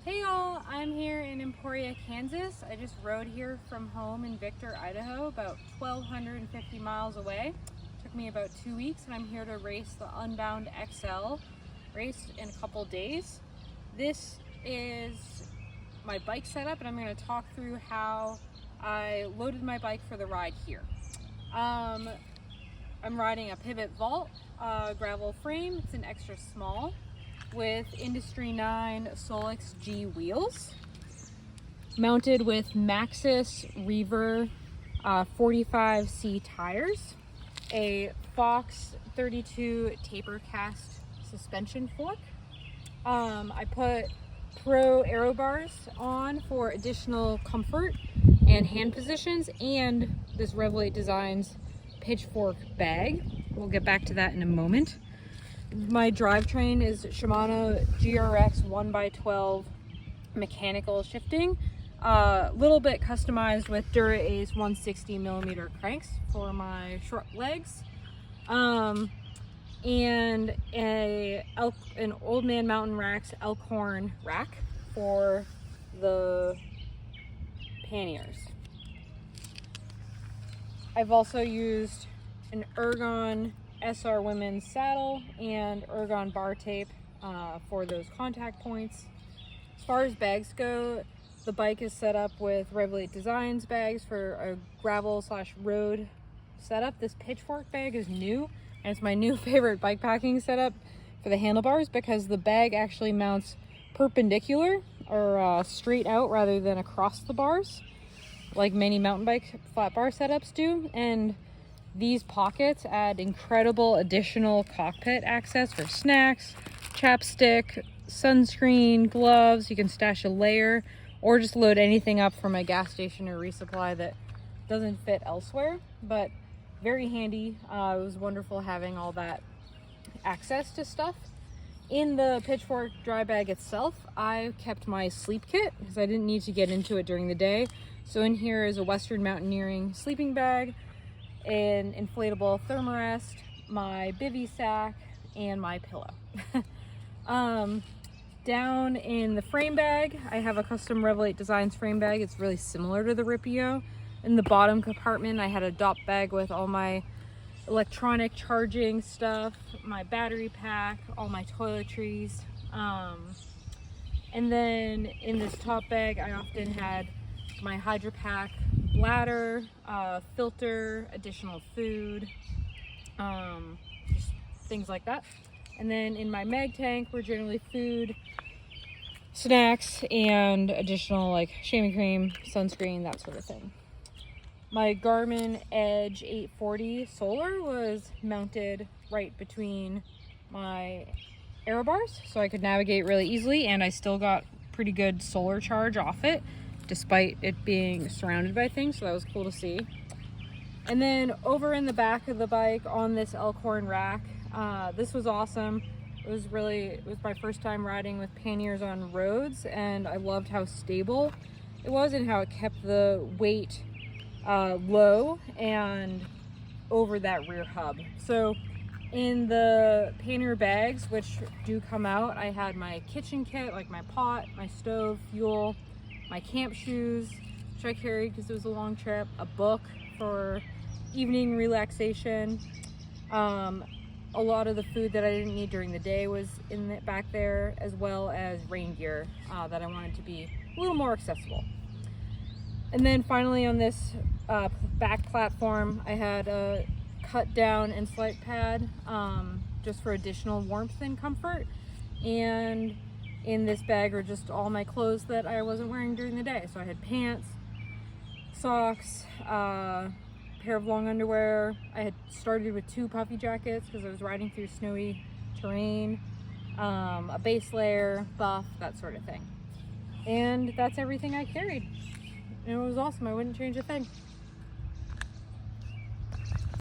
Hey y'all, I'm here in Emporia, Kansas. I just rode here from home in Victor, Idaho, about 1,250 miles away. Took me about 2 weeks, and I'm here to race the Unbound XL race in a couple days. This is my bike setup, and I'm going to talk through how I loaded my bike for the ride here. I'm riding a Pivot Vault gravel frame. It's an extra small with Industry 9 Solix G wheels, mounted with Maxxis Reaver 45C tires, a Fox 32 taper cast suspension fork. I put Pro aero bars on for additional comfort and hand positions, and this Revelate Designs pitchfork bag. We'll get back to that in a moment. My drivetrain is Shimano GRX 1x12 mechanical shifting, a little bit customized with Dura Ace 160mm cranks for my short legs, and an Old Man Mountain Rack's Elkhorn rack for the panniers. I've also used an Ergon SR Women's saddle and Ergon bar tape for those contact points. As far as bags go, the bike is set up with Revelate Designs bags for a gravel/road setup. This pitchfork bag is new, and it's my new favorite bike packing setup for the handlebars because the bag actually mounts perpendicular or straight out rather than across the bars like many mountain bike flat bar setups do. And these pockets add incredible additional cockpit access for snacks, chapstick, sunscreen, gloves. You can stash a layer or just load anything up from a gas station or resupply that doesn't fit elsewhere, but very handy. It was wonderful having all that access to stuff. In the pitchfork dry bag itself, I kept my sleep kit because I didn't need to get into it during the day. So in here is a Western Mountaineering sleeping bag, an inflatable thermarest, my bivy sack, and my pillow. Down in the frame bag, I have a custom Revelate Designs frame bag. It's really similar to the Ripio. In the bottom compartment, I had a dop bag with all my electronic charging stuff, my battery pack, all my toiletries. And then in this top bag, I often had my Hydro Pack bladder, filter, additional food, just things like that. And then in my mag tank were generally food, snacks, and additional like shaving cream, sunscreen, that sort of thing. My Garmin Edge 840 solar was mounted right between my aero bars so I could navigate really easily, and I still got pretty good solar charge off it despite it being surrounded by things, so that was cool to see. And then over in the back of the bike on this Elkhorn rack, this was awesome. It was my first time riding with panniers on roads, and I loved how stable it was and how it kept the weight low and over that rear hub. So in the pannier bags, which do come out, I had my kitchen kit, like my pot, my stove, fuel, my camp shoes, which I carried because it was a long trip, a book for evening relaxation. A lot of the food that I didn't need during the day was in the back there, as well as rain gear that I wanted to be a little more accessible. And then finally on this back platform, I had a cut down and slight pad just for additional warmth and comfort. And in this bag are just all my clothes that I wasn't wearing during the day. So I had pants, socks, pair of long underwear. I had started with 2 puffy jackets because I was riding through snowy terrain, a base layer, buff, that sort of thing. And that's everything I carried. And it was awesome. I wouldn't change a thing.